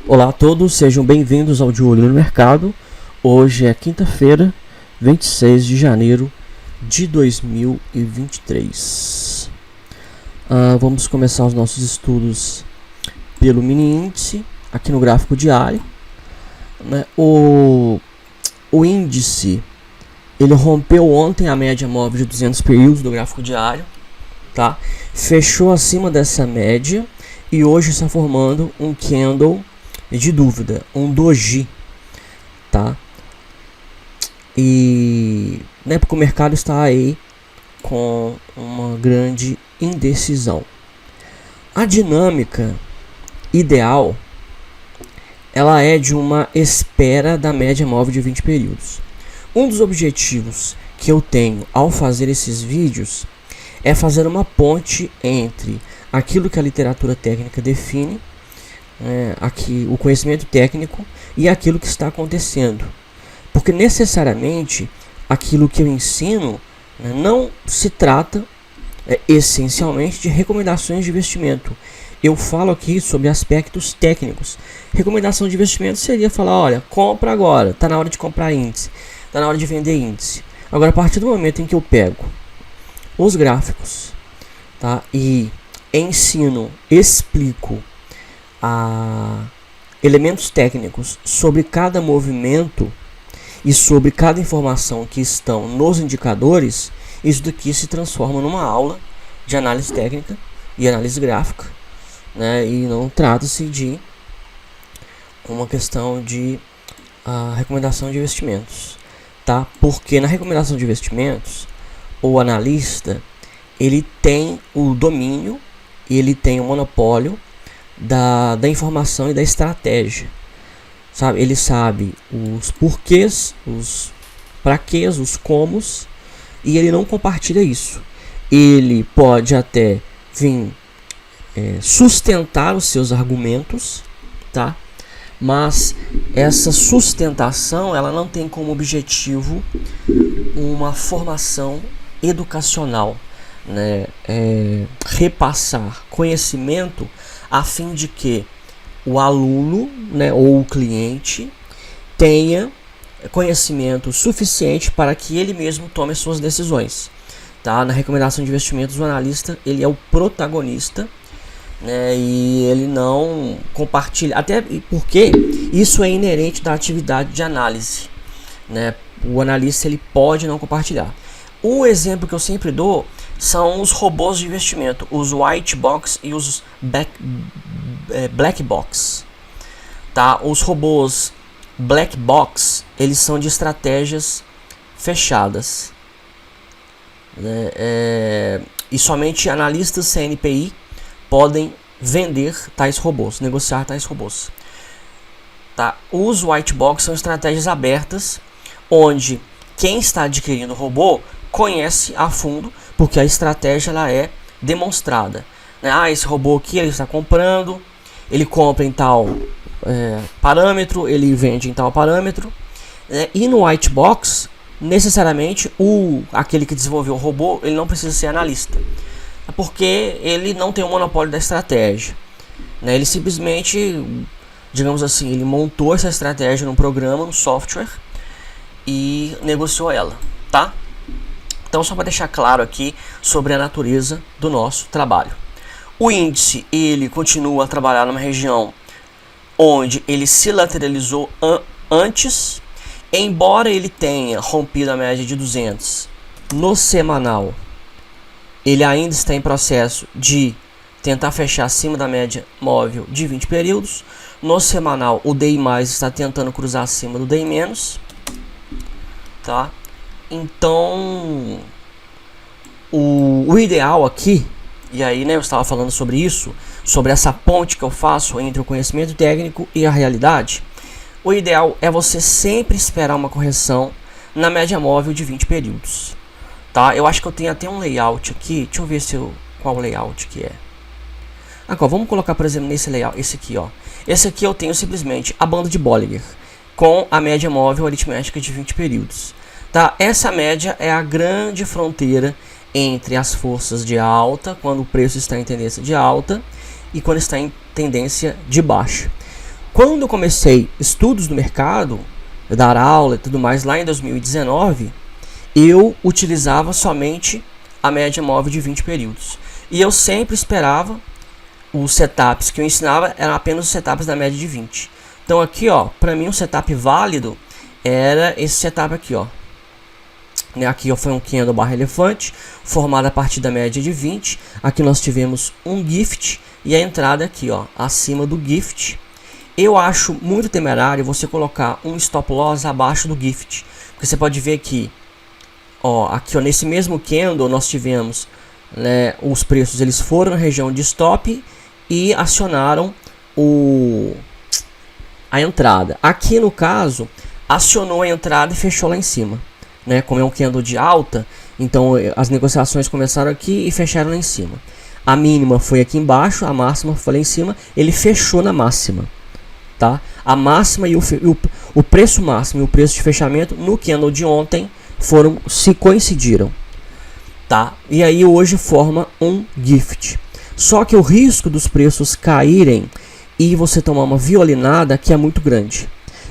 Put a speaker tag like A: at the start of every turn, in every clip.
A: Olá a todos, sejam bem-vindos ao De Olho no Mercado. Hoje é quinta-feira, 26 de janeiro de 2023. Vamos começar os nossos estudos pelo mini índice, aqui no gráfico diário. O índice, ele rompeu ontem a média móvel de 200 períodos do gráfico diário, tá? Fechou acima dessa média e hoje está formando um candle de dúvida, um doji, tá? E porque o mercado está aí com uma grande indecisão. A dinâmica ideal, ela é de uma espera da média móvel de 20 períodos. Um dos objetivos que eu tenho ao fazer esses vídeos é fazer uma ponte entre aquilo que a literatura técnica define, aqui o conhecimento técnico, e aquilo que está acontecendo, porque necessariamente aquilo que eu ensino não se trata essencialmente de recomendações de investimento. Eu falo aqui sobre aspectos técnicos. Recomendação de investimento seria falar: olha, compra agora, está na hora de comprar índice, está na hora de vender índice. Agora, a partir do momento em que eu pego os gráficos, tá, e ensino, explico elementos técnicos sobre cada movimento e sobre cada informação que estão nos indicadores, isso daqui se transforma numa aula de análise técnica e análise gráfica, e não trata-se de uma questão de recomendação de investimentos, tá? Porque na recomendação de investimentos, o analista, ele tem o domínio e ele tem o monopólio da informação e da estratégia, sabe? Ele sabe os porquês, os praquês, os comos, e ele não compartilha isso. Ele pode até vir sustentar os seus argumentos, tá? Mas essa sustentação, ela não tem como objetivo uma formação educacional, repassar conhecimento a fim de que o aluno, ou o cliente tenha conhecimento suficiente para que ele mesmo tome as suas decisões, tá? Na recomendação de investimentos, o analista, ele é o protagonista, e ele não compartilha, até porque isso é inerente da atividade de análise, O analista, ele pode não compartilhar. Um exemplo que eu sempre dou são os robôs de investimento, os white box e os black box, tá? Os robôs black box, eles são de estratégias fechadas, e somente analistas CNPI podem vender tais robôs, negociar tais robôs, tá? Os white box são estratégias abertas, onde quem está adquirindo o robô conhece a fundo, porque a estratégia, ela é demonstrada, esse robô aqui ele está comprando, ele compra em tal parâmetro, ele vende em tal parâmetro, e no white box, necessariamente aquele que desenvolveu o robô, ele não precisa ser analista, porque ele não tem o monopólio da estratégia, ele simplesmente, digamos assim, ele montou essa estratégia num programa, no software, e negociou ela, tá? Então, só para deixar claro aqui sobre a natureza do nosso trabalho. O índice, ele continua a trabalhar numa região onde ele se lateralizou antes, embora ele tenha rompido a média de 200 no semanal, ele ainda está em processo de tentar fechar acima da média móvel de 20 períodos. No semanal, o DI+, está tentando cruzar acima do DI-, tá? Então, o ideal aqui, e aí eu estava falando sobre isso, sobre essa ponte que eu faço entre o conhecimento técnico e a realidade. O ideal é você sempre esperar uma correção na média móvel de 20 períodos, tá? Eu acho que eu tenho até um layout aqui, deixa eu ver qual layout que é. Agora, vamos colocar, por exemplo, nesse layout, esse aqui, ó. Esse aqui eu tenho simplesmente a banda de Bollinger com a média móvel aritmética de 20 períodos. Tá? Essa média é a grande fronteira entre as forças de alta, quando o preço está em tendência de alta, e quando está em tendência de baixa. Quando eu comecei estudos do mercado, dar aula e tudo mais lá em 2019, eu utilizava somente a média móvel de 20 períodos. E eu sempre esperava os setups que eu ensinava eram apenas os setups da média de 20. Então aqui, ó, para mim um setup válido era esse setup aqui, ó. Aqui ó, foi um candle barra elefante formado a partir da média de 20. Aqui nós tivemos um gift e a entrada aqui, ó, acima do gift. Eu acho muito temerário você colocar um stop loss abaixo do gift, porque você pode ver que, ó, aqui ó, nesse mesmo candle nós tivemos, né, os preços eles foram na região de stop e acionaram a entrada. Aqui no caso acionou a entrada e fechou lá em cima, né? Como é um candle de alta, então as negociações começaram aqui e fecharam lá em cima. A mínima foi aqui embaixo, a máxima foi lá em cima, ele fechou na máxima, tá? A máxima e o preço máximo e o preço de fechamento no candle de ontem se coincidiram, tá? E aí hoje forma um gift. Só que o risco dos preços caírem e você tomar uma violinada aqui é muito grande.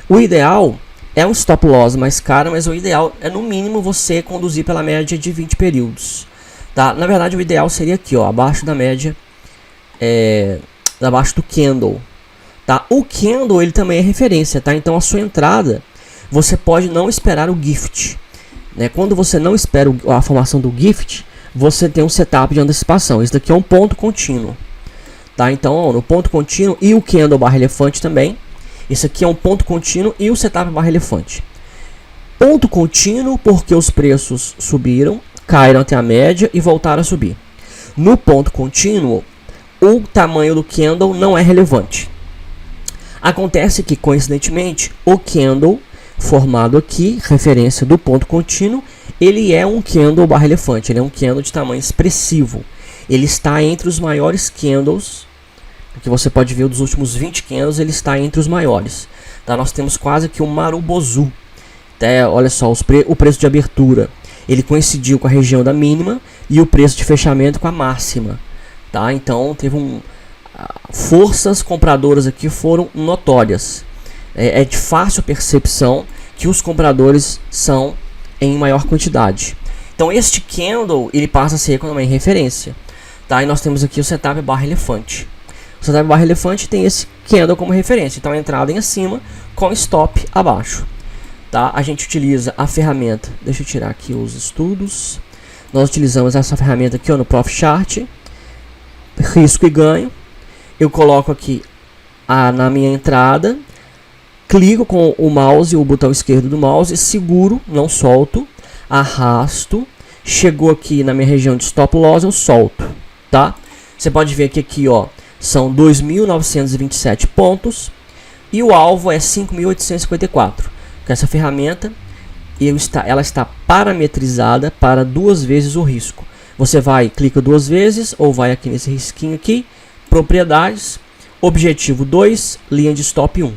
A: O ideal é um stop loss mais caro, mas o ideal é no mínimo você conduzir pela média de 20 períodos, tá? Na verdade o ideal seria aqui, ó, abaixo da média, abaixo do candle, tá? O candle ele também é referência, tá? Então a sua entrada você pode não esperar o gift, né? Quando você não espera a formação do gift, você tem um setup de antecipação. Isso daqui é um ponto contínuo, tá? Então ó, no ponto contínuo e o candle barra elefante também. Isso aqui é um ponto contínuo e o setup barra elefante. Ponto contínuo porque os preços subiram, caíram até a média e voltaram a subir. No ponto contínuo, o tamanho do candle não é relevante. Acontece que, coincidentemente, o candle formado aqui, referência do ponto contínuo, ele é um candle barra elefante, ele é um candle de tamanho expressivo. Ele está entre os maiores candles, que você pode ver dos últimos 20 candles, ele está entre os maiores. Tá? Nós temos quase que um Marubozu. Olha só, o preço de abertura, ele coincidiu com a região da mínima e o preço de fechamento com a máxima. Tá? Então teve forças compradoras aqui foram notórias. É de fácil percepção que os compradores são em maior quantidade. Então este candle ele passa a ser também referência, tá? E nós temos aqui o setup barra elefante. O setup barra elefante tem esse candle como referência, então a entrada em cima com stop abaixo, tá? A gente utiliza a ferramenta, deixa eu tirar aqui os estudos. Nós utilizamos essa ferramenta aqui ó, no Profit Chart, risco e ganho. Eu coloco aqui na minha entrada, clico com o mouse, o botão esquerdo do mouse, seguro, não solto, arrasto, chegou aqui na minha região de stop loss, eu solto, tá? Você pode ver que aqui, ó, são 2.927 pontos e o alvo é 5.854. Com essa ferramenta, ela está parametrizada para 2 vezes o risco. Você clica 2 vezes ou vai aqui nesse risquinho aqui, propriedades, objetivo 2, linha de stop 1.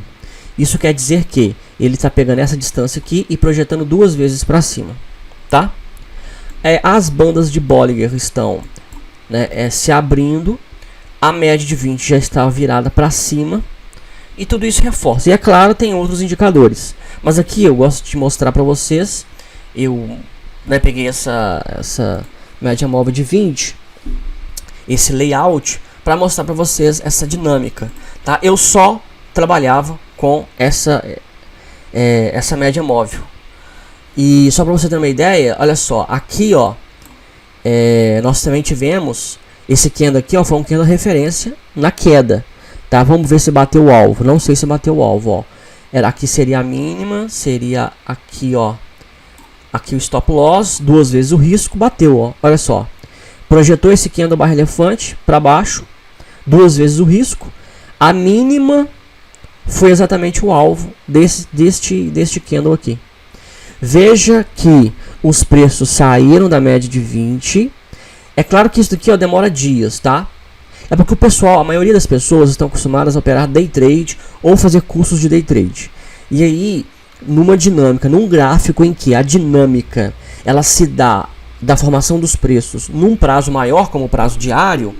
A: Isso quer dizer que ele está pegando essa distância aqui e projetando 2 vezes para cima, tá? As bandas de Bollinger estão, né, se abrindo, a média de 20 já está virada para cima e tudo isso reforça. E é claro, tem outros indicadores, mas aqui eu gosto de mostrar para vocês. Eu peguei essa média móvel de 20, esse layout, para mostrar para vocês essa dinâmica, tá? Eu só trabalhava com essa média móvel. E só para você ter uma ideia, olha só, aqui ó, nós também tivemos esse candle aqui, ó, foi um candle referência na queda, tá? Vamos ver se bateu o alvo. Não sei se bateu o alvo, ó. Aqui seria a mínima, seria aqui, ó, aqui o stop loss, 2 vezes o risco, bateu, ó. Olha só, projetou esse candle barra elefante para baixo, 2 vezes o risco. A mínima foi exatamente o alvo deste candle aqui. Veja que os preços saíram da média de 20. É claro que isso daqui ó, demora dias, tá? É porque o pessoal, a maioria das pessoas estão acostumadas a operar day trade ou fazer cursos de day trade. E aí, numa dinâmica, num gráfico em que a dinâmica ela se dá da formação dos preços num prazo maior, como o prazo diário,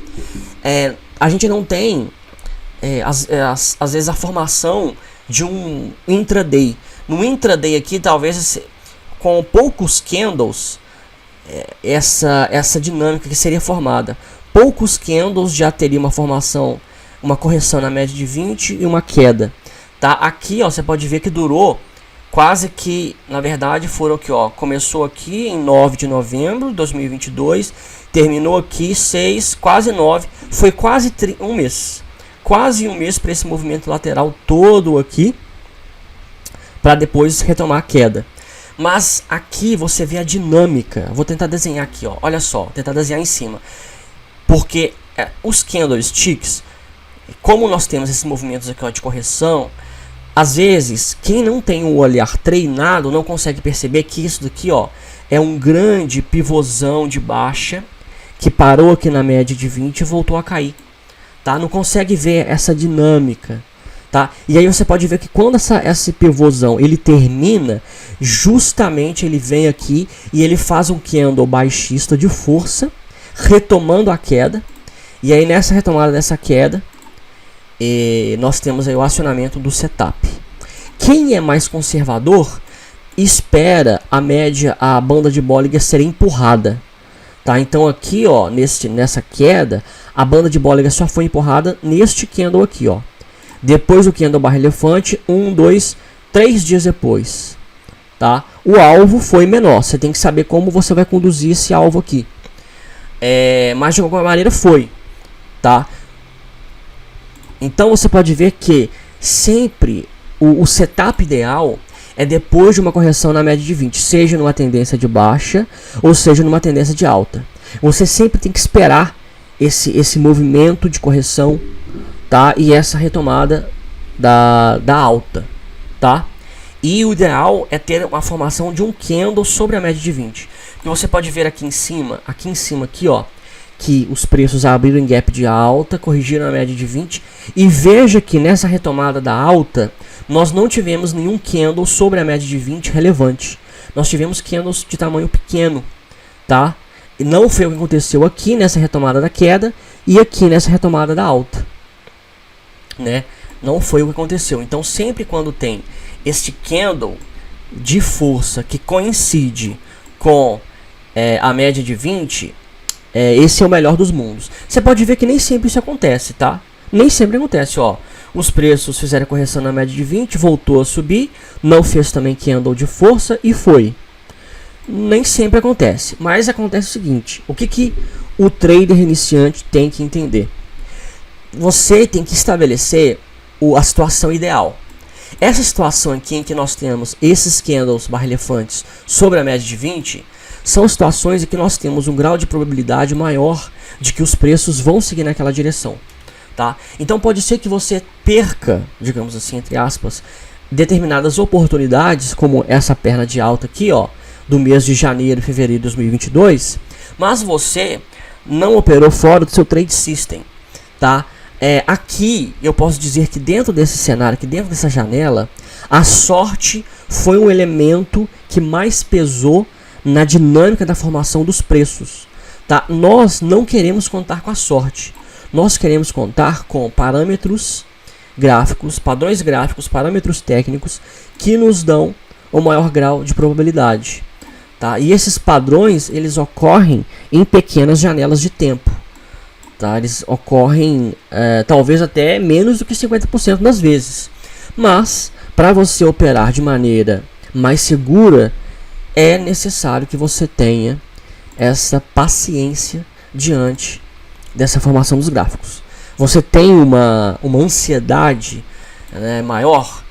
A: a gente não tem às vezes a formação de um intraday. No intraday aqui, talvez com poucos candles, essa dinâmica que seria formada. Poucos candles já teria uma formação, uma correção na média de 20 e uma queda. Tá? Aqui ó, você pode ver que durou quase que, na verdade, foram aqui, ó, começou aqui em 9 de novembro de 2022, terminou aqui 6, quase 9, foi quase um mês. Quase um mês para esse movimento lateral todo aqui, para depois retomar a queda. Mas aqui você vê a dinâmica. Vou tentar desenhar aqui, ó. Olha só, tentar desenhar em cima. Porque os candlesticks, como nós temos esses movimentos aqui, ó, de correção, às vezes quem não tem o olhar treinado não consegue perceber que isso daqui, ó, é um grande pivôzão de baixa que parou aqui na média de 20 e voltou a cair. Tá? Não consegue ver essa dinâmica. Tá? E aí você pode ver que quando esse pivôzão ele termina, justamente ele vem aqui e ele faz um candle baixista de força, retomando a queda. E aí nessa retomada dessa queda, nós temos aí o acionamento do setup. Quem é mais conservador espera a banda de Bollinger ser empurrada. Tá? Então aqui, ó, nessa queda, a banda de Bollinger só foi empurrada neste candle aqui, ó. Depois do candle barra elefante, 1, 2, 3 dias depois, tá? O alvo foi menor. Você tem que saber como você vai conduzir esse alvo aqui. Mas de alguma maneira foi, tá? Então você pode ver que sempre o setup ideal é depois de uma correção na média de 20, seja numa tendência de baixa ou seja numa tendência de alta. Você sempre tem que esperar esse movimento de correção, tá? E essa retomada da alta, tá? E o ideal é ter uma formação de um candle sobre a média de 20. E você pode ver aqui em cima, aqui, ó, que os preços abriram em gap de alta, corrigiram a média de 20, e veja que nessa retomada da alta, nós não tivemos nenhum candle sobre a média de 20 relevante. Nós tivemos candles de tamanho pequeno, tá? E não foi o que aconteceu aqui nessa retomada da queda e aqui nessa retomada da alta, né? Não foi o que aconteceu. Então sempre quando tem este candle de força que coincide com a média de 20, esse é o melhor dos mundos. Você pode ver que nem sempre isso acontece, tá? Nem sempre acontece, ó. Os preços fizeram correção na média de 20, voltou a subir, não fez também candle de força e foi. Nem sempre acontece, mas acontece o seguinte: o que o trader iniciante tem que entender? Você tem que estabelecer a situação ideal. Essa situação aqui em que nós temos esses candles barra elefantes sobre a média de 20 são situações em que nós temos um grau de probabilidade maior de que os preços vão seguir naquela direção, tá? Então pode ser que você perca, digamos assim, entre aspas, determinadas oportunidades, como essa perna de alta aqui, ó, do mês de janeiro e fevereiro de 2022, mas você não operou fora do seu trade system, tá? Aqui eu posso dizer que dentro desse cenário, aqui dentro dessa janela, a sorte foi um elemento que mais pesou na dinâmica da formação dos preços, tá? Nós não queremos contar com a sorte, nós queremos contar com parâmetros gráficos, padrões gráficos, parâmetros técnicos que nos dão o maior grau de probabilidade, tá? E esses padrões, eles ocorrem em pequenas janelas de tempo. Tá, eles ocorrem talvez até menos do que 50% das vezes. Mas, para você operar de maneira mais segura, é necessário que você tenha essa paciência diante dessa formação dos gráficos. Você tem uma ansiedade, né, maior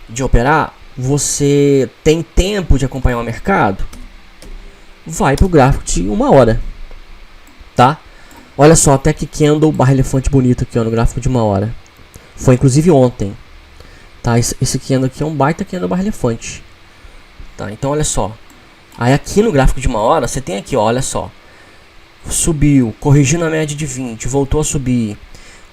A: de operar? Você tem tempo de acompanhar o mercado? Vai para o gráfico de 1 hora. Tá? Olha só, até que candle barra elefante bonito aqui, ó, no gráfico de 1 hora. Foi inclusive ontem. Tá? Esse candle aqui é um baita candle barra elefante. Tá? Então olha só. Aí aqui no gráfico de 1 hora, você tem aqui, ó, olha só. Subiu, corrigiu na média de 20, voltou a subir,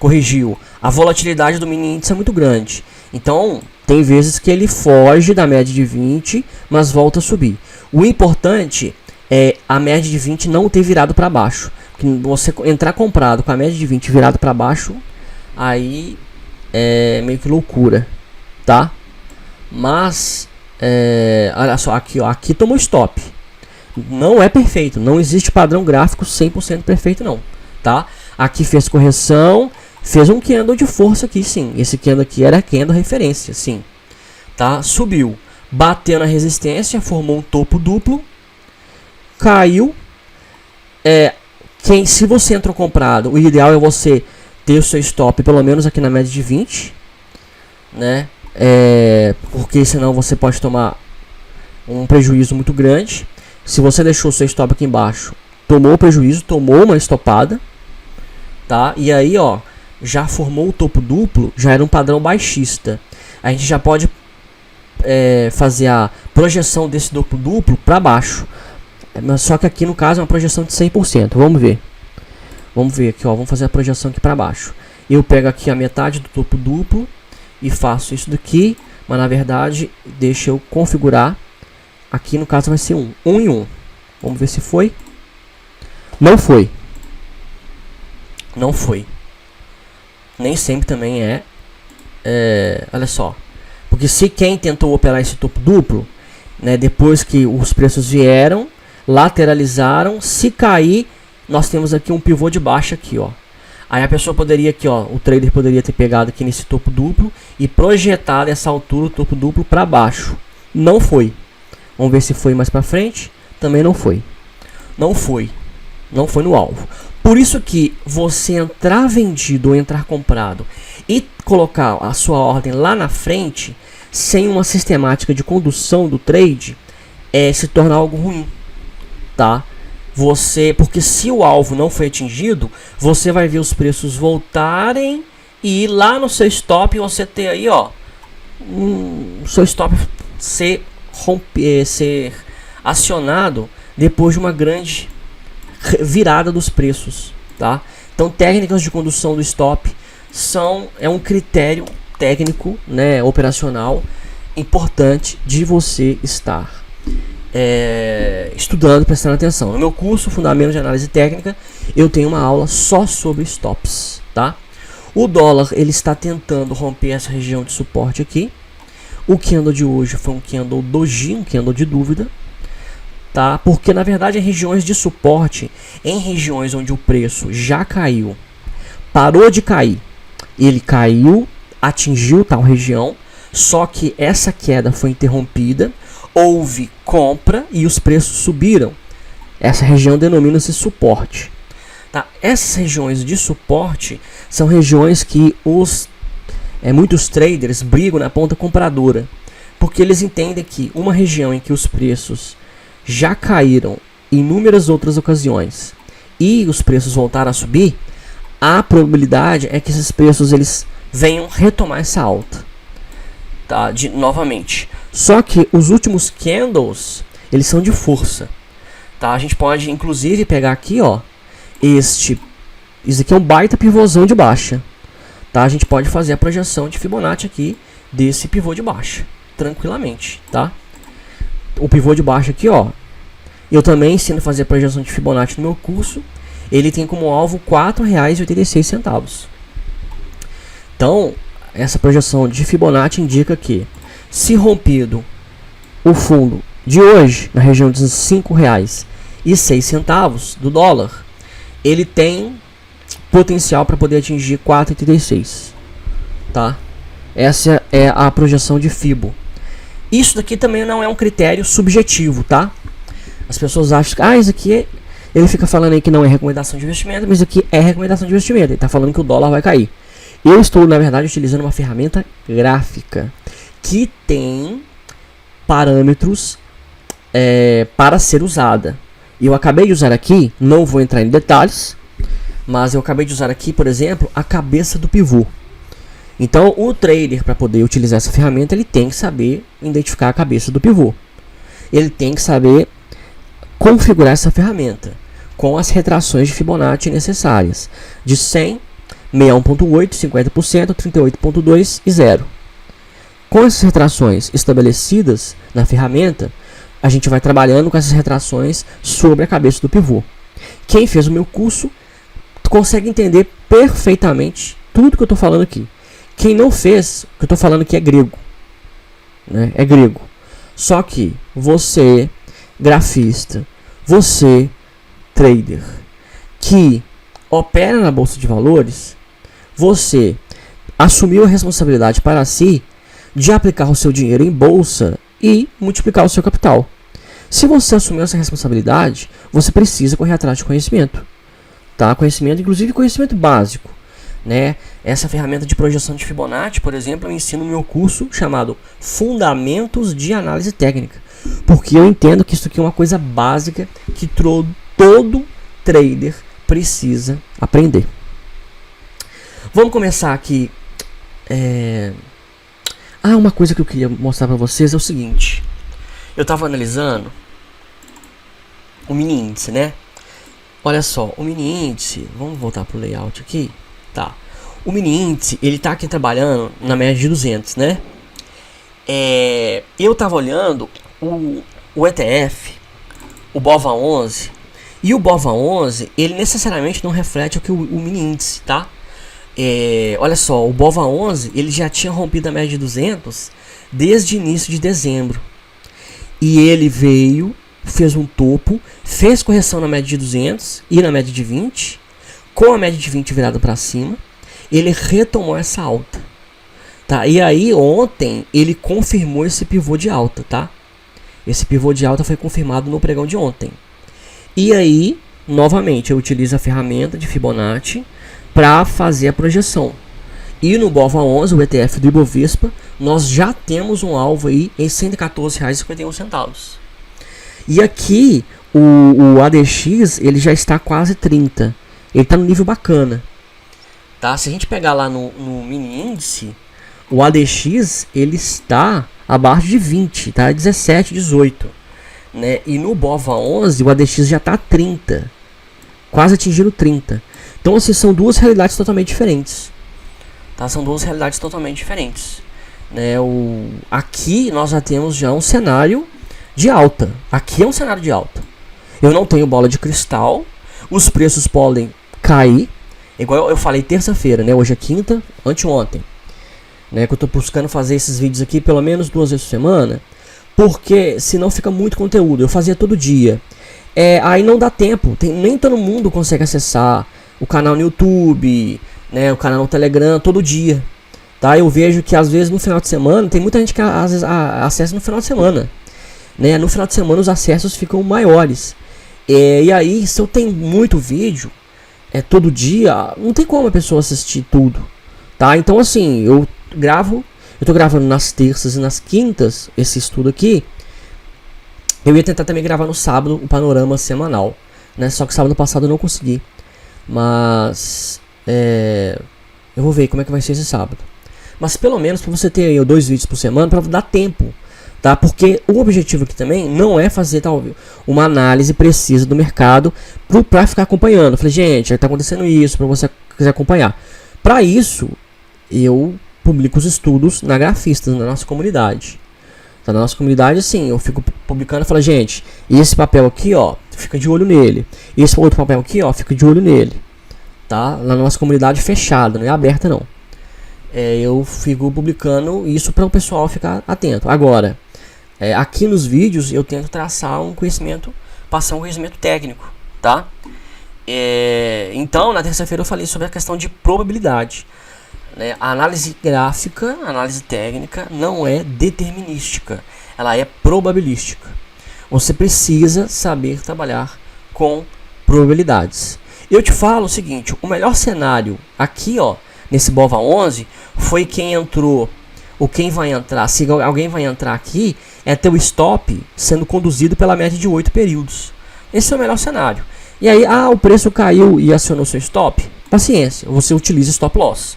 A: corrigiu. A volatilidade do mini índice é muito grande. Então, tem vezes que ele foge da média de 20, mas volta a subir. O importante é a média de 20 não ter virado para baixo. Você entrar comprado com a média de 20 virado para baixo, aí é meio que loucura, tá? Mas olha só, aqui ó, aqui tomou stop. Não é perfeito, não existe padrão gráfico 100% perfeito não, tá? Aqui fez correção, fez um candle de força aqui sim. Esse candle aqui era candle referência, sim. Tá? Subiu, bateu na resistência, formou um topo duplo, caiu. Se você entrou comprado, o ideal é você ter o seu stop pelo menos aqui na média de 20, né? Porque senão você pode tomar um prejuízo muito grande. Se você deixou o seu stop aqui embaixo, tomou prejuízo, tomou uma estopada, tá? E aí, ó, já formou o topo duplo, já era um padrão baixista. A gente já pode fazer a projeção desse topo duplo para baixo. Mas só que aqui no caso é uma projeção de 100%. Vamos ver. Vamos ver aqui, ó. Vamos fazer a projeção aqui para baixo. Eu pego aqui a metade do topo duplo e faço isso daqui. Mas na verdade, deixa eu configurar. Aqui no caso vai ser 1 e 1. Vamos ver se foi. Não foi. Não foi. Nem sempre também olha só. Porque se quem tentou operar esse topo duplo, né, depois que os preços vieram, lateralizaram, se cair, nós temos aqui um pivô de baixa aqui, ó. Aí a pessoa poderia aqui, ó, o trader poderia ter pegado aqui nesse topo duplo e projetado essa altura, o topo duplo para baixo. Não foi. Vamos ver se foi mais para frente. Também não foi. Não foi. Não foi no alvo. Por isso que você entrar vendido ou entrar comprado e colocar a sua ordem lá na frente, sem uma sistemática de condução do trade, se torna algo ruim, tá? Porque se o alvo não foi atingido, você vai ver os preços voltarem e ir lá no seu stop você ter aí, ó, o seu stop ser acionado depois de uma grande virada dos preços, tá? Então, técnicas de condução do stop é um critério técnico, né, operacional importante de você estar estudando, prestando atenção. No meu curso Fundamentos de Análise Técnica, eu tenho uma aula só sobre stops, tá? O dólar, ele está tentando romper essa região de suporte aqui. O candle de hoje foi um candle doji, um candle de dúvida, tá? Porque na verdade em regiões de suporte, em regiões onde o preço já caiu, parou de cair, ele caiu, atingiu tal região, só que essa queda foi interrompida, houve compra e os preços subiram. Essa região denomina-se suporte, tá? Essas regiões de suporte são regiões que muitos traders brigam na ponta compradora, porque eles entendem que uma região em que os preços já caíram em inúmeras outras ocasiões e os preços voltaram a subir, a probabilidade é que esses preços eles venham retomar essa alta, tá? Novamente. Só que os últimos candles eles são de força, tá? A gente pode inclusive pegar aqui, ó, isso aqui é um baita pivôzão de baixa, tá? A gente pode fazer a projeção de Fibonacci aqui desse pivô de baixa tranquilamente, tá? O pivô de baixa aqui, ó, eu também ensino a fazer a projeção de Fibonacci no meu curso. Ele tem como alvo R$ 4,86. Então, essa projeção de Fibonacci indica que, se rompido o fundo de hoje, na região de R$ 5,06 do dólar, ele tem potencial para poder atingir 4,86, tá? Essa é a projeção de Fibo. Isso daqui também não é um critério subjetivo, tá? As pessoas acham que, isso aqui ele fica falando aí que não é recomendação de investimento, mas isso aqui é recomendação de investimento. Ele está falando que o dólar vai cair. Eu estou, na verdade, utilizando uma ferramenta gráfica que tem parâmetros para ser usada. E eu acabei de usar aqui, não vou entrar em detalhes, mas eu acabei de usar aqui, por exemplo, a cabeça do pivô. Então, o trader, para poder utilizar essa ferramenta, ele tem que saber identificar a cabeça do pivô. Ele tem que saber configurar essa ferramenta com as retrações de Fibonacci necessárias, de 100, 61.8, 50%, 38.2 e 0. Com essas retrações estabelecidas na ferramenta, a gente vai trabalhando com essas retrações sobre a cabeça do pivô. Quem fez o meu curso consegue entender perfeitamente tudo que eu estou falando aqui. Quem não fez, que eu estou falando que é grego, né? É grego. Só que você, grafista, você, trader, que opera na bolsa de valores, você assumiu a responsabilidade para si de aplicar o seu dinheiro em bolsa e multiplicar o seu capital. Se você assumiu essa responsabilidade, você precisa correr atrás de conhecimento, tá? Conhecimento, inclusive conhecimento básico, né? Essa ferramenta de projeção de Fibonacci, por exemplo, eu ensino no meu curso chamado Fundamentos de Análise Técnica, porque eu entendo que isso aqui é uma coisa básica que todo trader precisa aprender. Vamos começar aqui. Uma coisa que eu queria mostrar para vocês é o seguinte. Eu estava analisando o mini índice, né? Olha só, o mini índice, vamos voltar pro layout aqui, tá? O mini índice, ele tá aqui trabalhando na média de 200, né? Eu tava olhando o ETF, o BOVA11, e o BOVA11, ele necessariamente não reflete o que o mini índice, tá? Olha só, o BOVA11, ele já tinha rompido a média de 200 desde o início de dezembro. E ele veio, fez um topo, fez correção na média de 200 e na média de 20, com a média de 20 virada para cima, ele retomou essa alta, tá? E aí ontem ele confirmou esse pivô de alta, tá? Esse pivô de alta foi confirmado no pregão de ontem. E aí, novamente, eu utilizo a ferramenta de Fibonacci para fazer a projeção. E no BOVA11, o ETF do Ibovespa, nós já temos um alvo aí em R$ 114,51. E aqui o ADX, ele já está quase 30. Ele está no nível bacana, tá? Se a gente pegar lá no mini índice, o ADX ele está abaixo de 20, tá? 17, 18, né? E no BOVA11 o ADX já está 30, quase atingindo 30. Então assim, são duas realidades totalmente diferentes, tá? São duas realidades totalmente diferentes, né? Aqui nós já temos um cenário de alta. Aqui é um cenário de alta. Eu não tenho bola de cristal. Os preços podem cair. Igual eu falei terça-feira, né? Hoje é quinta, anteontem, né? Que eu tô buscando fazer esses vídeos aqui pelo menos 2 vezes por semana, porque senão fica muito conteúdo. Eu fazia todo dia. Aí não dá tempo. Nem todo mundo consegue acessar o canal no YouTube, né? O canal no Telegram todo dia, tá? Eu vejo que às vezes no final de semana tem muita gente que às vezes acessa no final de semana, né? No final de semana os acessos ficam maiores. E aí, se eu tenho muito vídeo todo dia, não tem como a pessoa assistir tudo, tá? Então assim, eu tô gravando nas terças e nas quintas esse estudo aqui. Eu ia tentar também gravar no sábado o panorama semanal, né? Só que sábado passado eu não consegui. Mas eu vou ver como é que vai ser esse sábado. Mas pelo menos para você ter aí 2 vídeos por semana, para dar tempo, tá? Porque o objetivo aqui também não é fazer uma análise precisa do mercado para ficar acompanhando. Eu falei, gente, está acontecendo isso, para você quiser acompanhar. Para isso, eu publico os estudos na Grafistas, na nossa comunidade. Tá? Na nossa comunidade, assim, eu fico publicando e falo, gente, esse papel aqui, ó, fica de olho nele. Esse outro papel aqui, ó, fica de olho nele. Tá? Na nossa comunidade fechada, não é aberta não. Eu fico publicando isso para o pessoal ficar atento. Agora, aqui nos vídeos eu tento traçar um conhecimento, passar um conhecimento técnico, tá? Então, na terça-feira eu falei sobre a questão de probabilidade, né? A análise gráfica, a análise técnica não é determinística, ela é probabilística. Você precisa saber trabalhar com probabilidades. Eu te falo o seguinte, o melhor cenário aqui, ó, nesse BOVA11, foi quem entrou, ou quem vai entrar, se alguém vai entrar aqui, é ter o stop sendo conduzido pela média de 8 períodos. Esse é o melhor cenário. E aí, o preço caiu e acionou seu stop, paciência, você utiliza stop loss.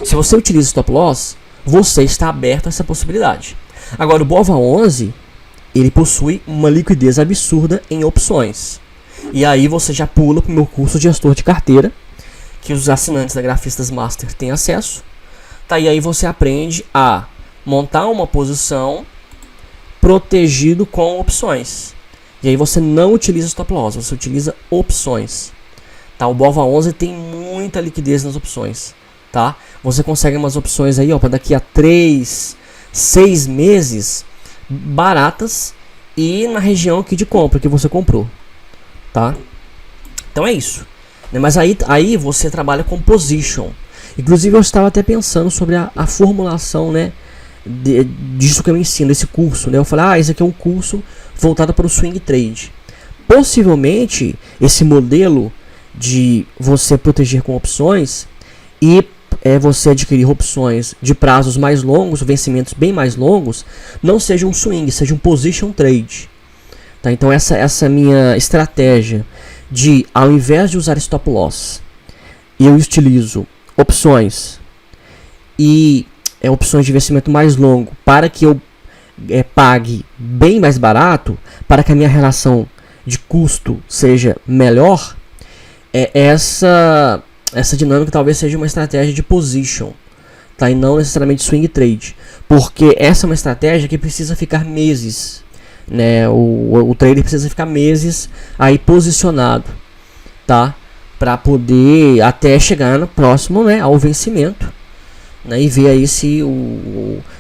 A: Se você utiliza stop loss, você está aberto a essa possibilidade. Agora, o BOVA11, ele possui uma liquidez absurda em opções. E aí você já pula para o meu curso de gestor de carteira, que os assinantes da Grafistas Master têm acesso. Tá, e aí você aprende a montar uma posição protegido com opções. E aí você não utiliza stop loss, você utiliza opções. Tá, o BOVA11 tem muita liquidez nas opções. tá? Você consegue umas opções aí, ó, para daqui a 3, 6 meses baratas e na região aqui de compra que você comprou, tá? Então é isso, né? Mas aí você trabalha com position. Inclusive eu estava até pensando sobre a formulação, né, disso que eu ensino, esse curso, né? Eu falei, esse aqui é um curso voltado para o swing trade. Possivelmente esse modelo de você proteger com opções e você adquirir opções de prazos mais longos, vencimentos bem mais longos, não seja um swing, seja um position trade, tá? Então essa minha estratégia de, ao invés de usar stop loss, eu utilizo opções e opções de investimento mais longo para que eu pague bem mais barato, para que a minha relação de custo seja melhor, essa dinâmica talvez seja uma estratégia de position, tá? E não necessariamente swing trade, porque essa é uma estratégia que precisa ficar meses, né? O trader precisa ficar meses aí posicionado, tá? Para poder até chegar no próximo, né, ao vencimento, né? E ver aí se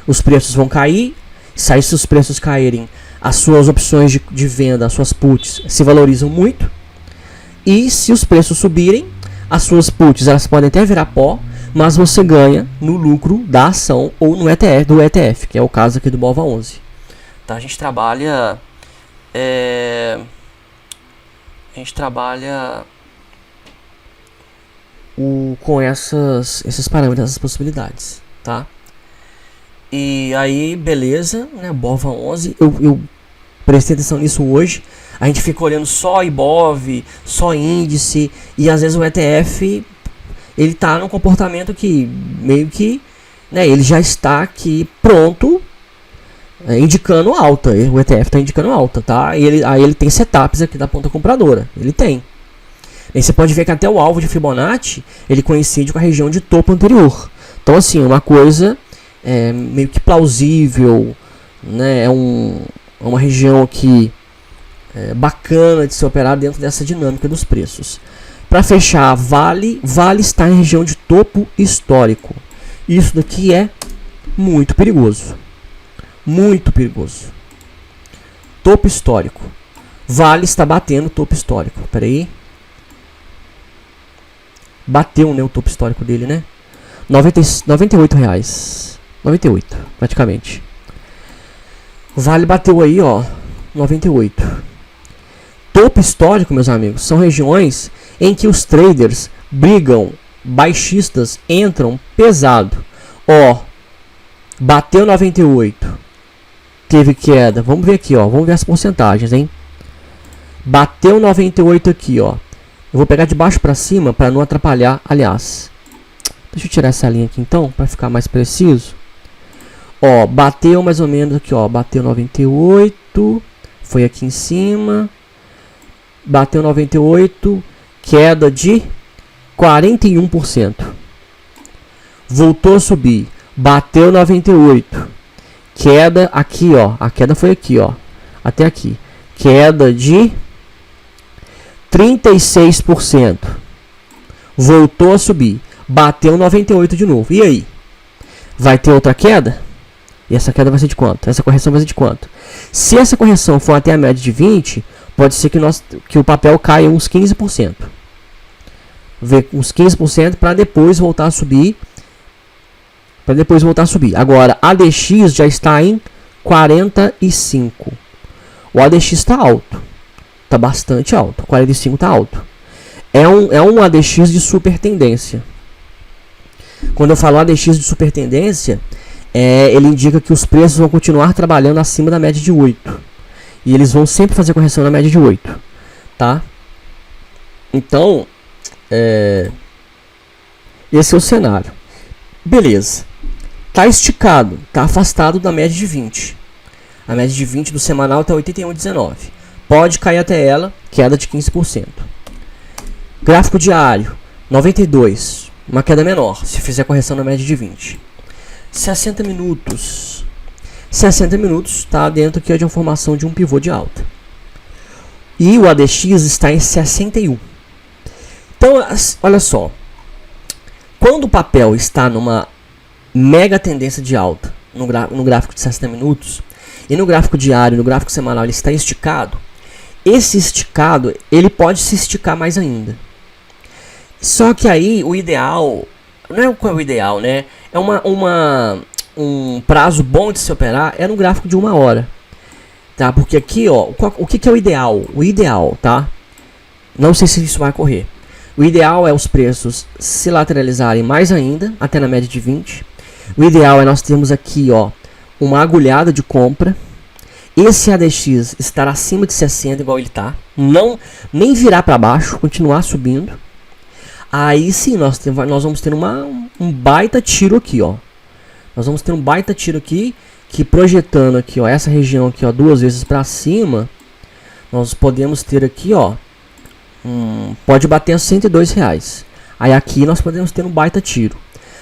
A: os preços vão cair. Se os preços caírem, as suas opções de venda, as suas puts se valorizam muito. E se os preços subirem, as suas puts elas podem até virar pó, mas você ganha no lucro da ação ou no ETF, do ETF, que é o caso aqui do BOVA11. Tá? A gente trabalha com esses parâmetros, essas possibilidades, tá? E aí, beleza, né? BOVA11, eu prestei atenção nisso hoje. A gente fica olhando só IBOV, só índice, e às vezes o ETF ele tá num comportamento que meio que, né, ele já está aqui pronto, indicando alta. O ETF está indicando alta, tá? E aí ele tem setups aqui da ponta compradora, ele tem. E você pode ver que até o alvo de Fibonacci ele coincide com a região de topo anterior. Então assim, uma coisa meio que plausível, né? É uma região aqui bacana de se operar dentro dessa dinâmica dos preços. Para fechar, Vale está em região de topo histórico. Isso daqui é muito perigoso. Muito perigoso. Topo histórico. Vale está batendo topo histórico. Espera aí. Bateu, né, o topo histórico dele, né? R$98. 98, praticamente. Vale bateu aí, ó, 98. Topo histórico, meus amigos, são regiões em que os traders brigam, baixistas entram pesado. Ó, bateu 98. Teve queda. Vamos ver aqui, ó. Vamos ver as porcentagens, hein? Bateu 98 aqui, ó. Eu vou pegar de baixo para cima para não atrapalhar. Aliás, deixa eu tirar essa linha aqui então, para ficar mais preciso. Ó, bateu mais ou menos aqui, ó. Bateu 98. Foi aqui em cima. Bateu 98. Queda de 41%. Voltou a subir. Bateu 98. Queda aqui, ó. A queda foi aqui, ó. Até aqui. Queda de 36%. Voltou a subir. Bateu 98 de novo. E aí? Vai ter outra queda? E essa queda vai ser de quanto? Essa correção vai ser de quanto? Se essa correção for até a média de 20, pode ser que o papel caia uns 15%. Ver uns 15% para depois voltar a subir. Agora, a ADX já está em 45. O ADX está alto. Está bastante alto. 45 está alto. É um ADX de super tendência. Quando eu falo ADX de super tendência, ele indica que os preços vão continuar trabalhando acima da média de 8. E eles vão sempre fazer correção na média de 8. Tá? Então, esse é o cenário. Beleza. Tá esticado, tá afastado da média de 20. A média de 20 do semanal está 81,19. Pode cair até ela, queda de 15%. Gráfico diário, 92. Uma queda menor, se fizer correção na média de 20. 60 minutos. 60 minutos está dentro aqui de uma formação de um pivô de alta. E o ADX está em 61. Então, olha só. Quando o papel está numa mega tendência de alta, no gráfico de 60 minutos, e no gráfico diário, no gráfico semanal, ele está esticado, esse esticado, ele pode se esticar mais ainda. Só que aí, o ideal, não é qual é o ideal, né? É um prazo bom de se operar, é no gráfico de 1 hora. Tá? Porque aqui, ó, o que é o ideal? O ideal, tá? Não sei se isso vai ocorrer. O ideal é os preços se lateralizarem mais ainda, até na média de 20. O ideal é nós termos aqui, ó, uma agulhada de compra. Esse ADX estar acima de 60, igual ele está. Nem virar para baixo, continuar subindo. Aí sim, nós vamos ter um baita tiro aqui, ó. Nós vamos ter um baita tiro aqui, que projetando aqui, ó, essa região aqui, ó, 2 vezes para cima, nós podemos ter aqui, ó, pode bater a R$102. Aí aqui nós podemos ter um baita tiro.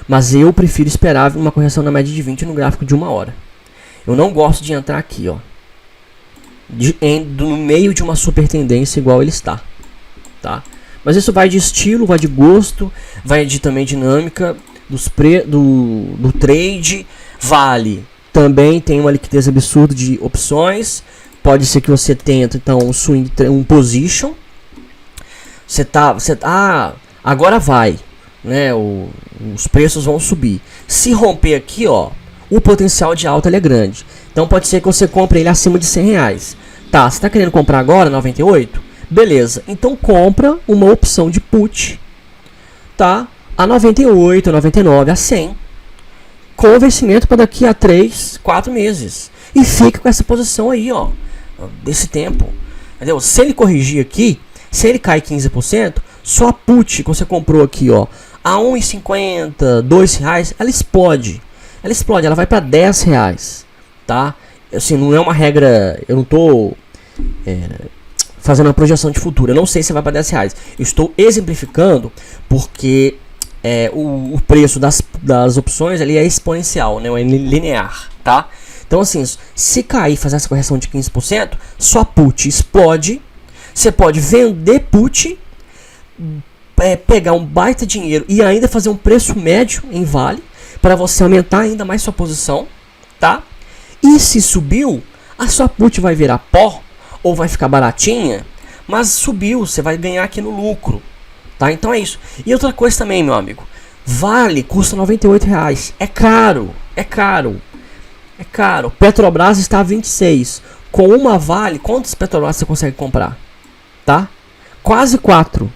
A: Mas eu prefiro esperar uma correção na média de 20 no gráfico de 1 hora. Eu não gosto de entrar aqui, ó, no meio de uma super tendência igual ele está, tá? Mas isso vai de estilo, vai de gosto, vai de também dinâmica do trade. Vale também tem uma liquidez absurda de opções. Pode ser que você tenha então um swing, um position. Agora vai, né? Os preços vão subir. Se romper aqui, ó, o potencial de alta ele é grande. Então pode ser que você compre ele acima de R$100. Tá, você está querendo comprar agora 98? Beleza, então compra uma opção de put, tá? A 98, a 99, a 100. Com vencimento para daqui a 3, 4 meses. E fica com essa posição aí, ó, desse tempo. Entendeu? Se ele corrigir aqui, se ele cair 15%, só a put que você comprou aqui, ó, a R$1,50, R$2, ela explode. Ela vai para R$10, tá? Assim, não é uma regra, eu não tô fazendo uma projeção de futuro, eu não sei se vai para R$10. Eu estou exemplificando porque o preço das opções ali é exponencial, né? É linear, tá? Então assim, se cair e fazer essa correção de 15%, sua put explode. Você pode vender put, pegar um baita dinheiro e ainda fazer um preço médio em Vale, para você aumentar ainda mais sua posição, tá? E se subiu, a sua put vai virar pó ou vai ficar baratinha, mas subiu, você vai ganhar aqui no lucro, tá? Então é isso. E outra coisa também, meu amigo, Vale custa R$98, é caro, é caro, é caro. Petrobras está a 26, com uma Vale, quantos Petrobras você consegue comprar, tá? Quase 4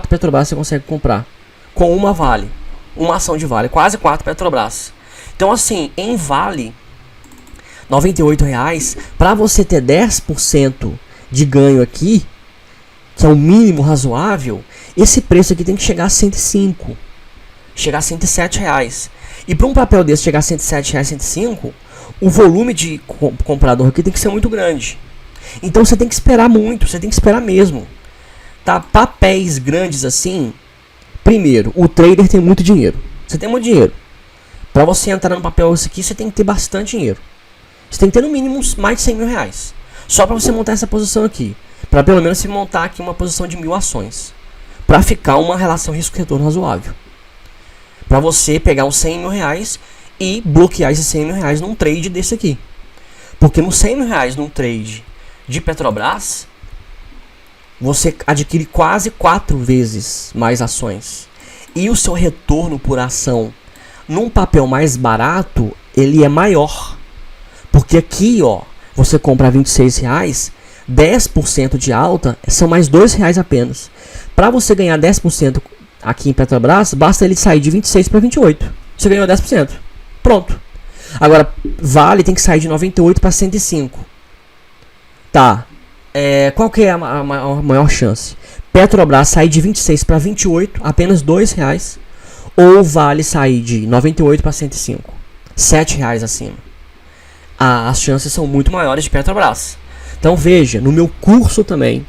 A: Petrobras você consegue comprar com uma Vale. Uma ação de Vale, quase 4 Petrobras. Então assim, em Vale, R$98, para você ter 10% de ganho aqui, que é o mínimo razoável, esse preço aqui tem que chegar a 105, chegar a R$107. E para um papel desse chegar a R$107, 105, o volume de comprador aqui tem que ser muito grande. Então você tem que esperar muito, você tem que esperar mesmo, tá? Papéis grandes assim, primeiro, o trader tem muito dinheiro. Você tem muito dinheiro. Para você entrar no papel esse aqui, você tem que ter bastante dinheiro. Você tem que ter no mínimo mais de R$100.000. Só para você montar essa posição aqui. Para pelo menos você montar aqui uma posição de 1.000 ações. Para ficar uma relação risco-retorno razoável. Para você pegar uns R$100.000 e bloquear esses R$100.000 num trade desse aqui. Porque nos R$100.000 num trade de Petrobras, você adquire quase 4 vezes mais ações. E o seu retorno por ação num papel mais barato, ele é maior. Porque aqui, ó, você compra R$26, 10% de alta são mais R$2 apenas. Para você ganhar 10% aqui em Petrobras, basta ele sair de 26 para 28. Você ganhou 10%. Pronto. Agora, Vale tem que sair de 98 para 105. Tá. Qual que é a maior chance? Petrobras sair de 26 para 28, apenas R$2. Ou Vale sair de 98 para 105, R$7 acima. As chances são muito maiores de Petrobras. Então veja, no meu curso também,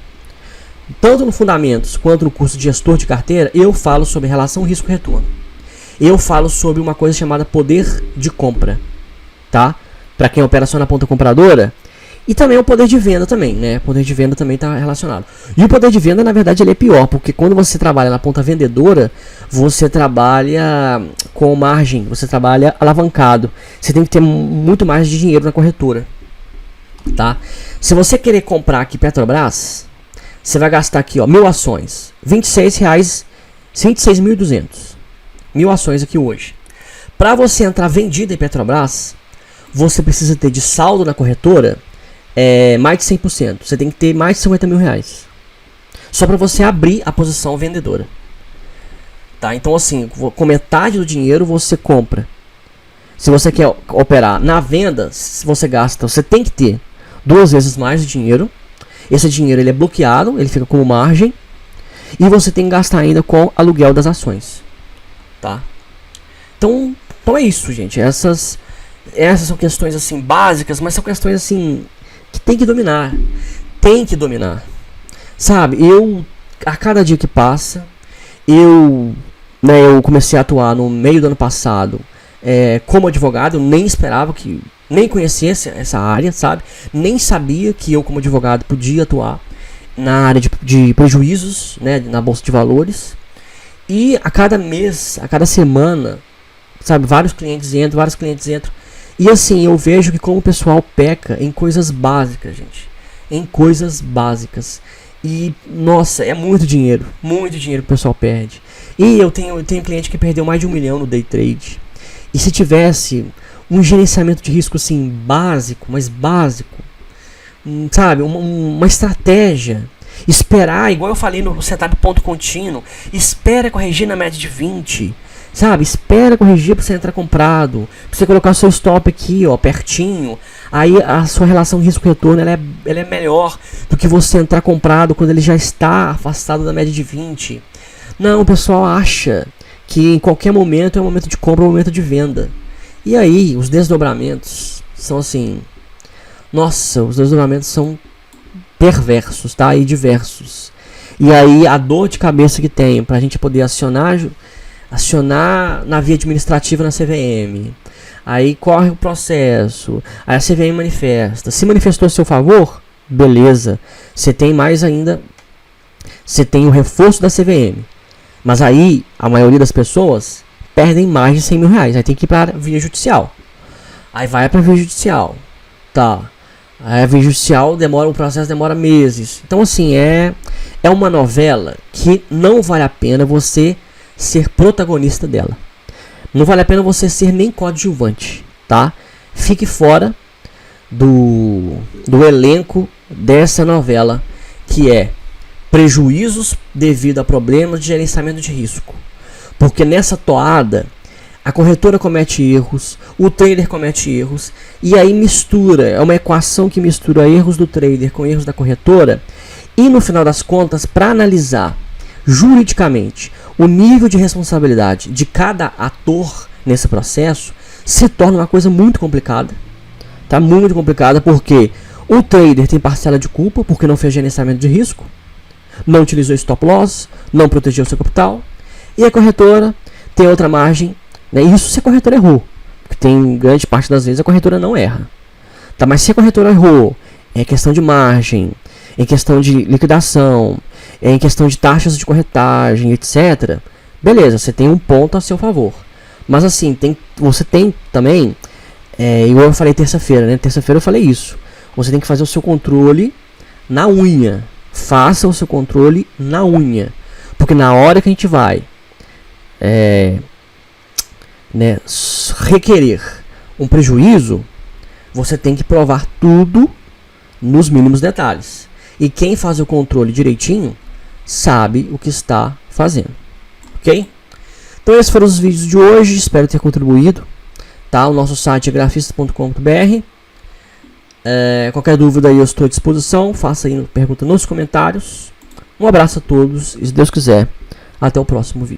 A: tanto no Fundamentos quanto no curso de Gestor de Carteira, eu falo sobre relação risco-retorno. Eu falo sobre uma coisa chamada poder de compra, tá? Para quem opera só na ponta compradora, E também o poder de venda também, né? O poder de venda também está relacionado. E o poder de venda, na verdade, ele é pior, porque quando você trabalha na ponta vendedora, você trabalha com margem, você trabalha alavancado. Você tem que ter muito mais de dinheiro na corretora, tá? Se você querer comprar aqui Petrobras, você vai gastar aqui, ó, 1.000 ações, R$26, 26.200. 1.000 ações aqui hoje. Para você entrar vendida em Petrobras, você precisa ter de saldo na corretora mais de 100%. Você tem que ter mais de R$50 mil. Só para você abrir a posição vendedora. Tá? Então assim, com metade do dinheiro você compra. Se você quer operar na venda, você tem que ter 2 vezes mais de dinheiro. Esse dinheiro ele é bloqueado, ele fica como margem. E você tem que gastar ainda com aluguel das ações. Tá? Então é isso, gente. Essas são questões assim básicas, mas são questões assim que tem que dominar. Tem que dominar. Sabe, a cada dia que passa, eu comecei a atuar no meio do ano passado como advogado. Eu nem esperava nem conhecesse essa área, sabe? Nem sabia que eu como advogado podia atuar na área de prejuízos, né, na Bolsa de Valores. E a cada mês, a cada semana, sabe, vários clientes entram. E assim, eu vejo que como o pessoal peca em coisas básicas, gente. Em coisas básicas. E, nossa, é muito dinheiro que o pessoal perde. E eu tenho cliente que perdeu mais de R$1 milhão no day trade. E se tivesse um gerenciamento de risco assim, básico, mas básico, sabe, uma estratégia, esperar, igual eu falei no setup ponto contínuo, espera corrigir na média de 20, sabe, espera corrigir para você entrar comprado, para você colocar o seu stop aqui, ó, pertinho, aí a sua relação de risco-retorno ela é melhor do que você entrar comprado quando ele já está afastado da média de 20. Não, o pessoal acha que em qualquer momento é um momento de compra ou um momento de venda. E aí, os desdobramentos são assim... Nossa, os desdobramentos são perversos, tá? E diversos. E aí, a dor de cabeça que tem pra gente poder acionar na via administrativa na CVM. Aí corre o processo. Aí a CVM manifesta. Se manifestou a seu favor, beleza. Você tem mais ainda... Você tem o reforço da CVM. Mas aí, a maioria das pessoas... perdem mais de R$100 mil. Aí tem que ir para a via judicial. Aí vai para a via judicial. Tá. Aí a via judicial o processo demora meses. Então assim, é uma novela que não vale a pena você ser protagonista dela. Não vale a pena você ser nem coadjuvante, tá? Fique fora do elenco dessa novela, que é prejuízos devido a problemas de gerenciamento de risco. Porque nessa toada, a corretora comete erros, o trader comete erros, e aí é uma equação que mistura erros do trader com erros da corretora, e no final das contas, para analisar juridicamente o nível de responsabilidade de cada ator nesse processo, se torna uma coisa muito complicada. Tá muito complicada porque o trader tem parcela de culpa porque não fez gerenciamento de risco, não utilizou stop loss, não protegeu seu capital. E a corretora tem outra margem, né? Isso se a corretora errou, porque tem grande parte das vezes a corretora não erra. Tá? Mas se a corretora errou, é questão de margem, é questão de liquidação, é em questão de taxas de corretagem, etc. Beleza, você tem um ponto a seu favor. Mas assim, você tem também, igual eu falei terça-feira, né? Terça-feira eu falei isso. Você tem que fazer o seu controle na unha. Faça o seu controle na unha. Porque na hora que a gente vai requerer um prejuízo, você tem que provar tudo nos mínimos detalhes. E quem faz o controle direitinho sabe o que está fazendo. Ok? Então esses foram os vídeos de hoje. Espero ter contribuído. Tá? O nosso site é grafista.com.br. Qualquer dúvida aí eu estou à disposição. Faça aí pergunta nos comentários. Um abraço a todos e, se Deus quiser, até o próximo vídeo.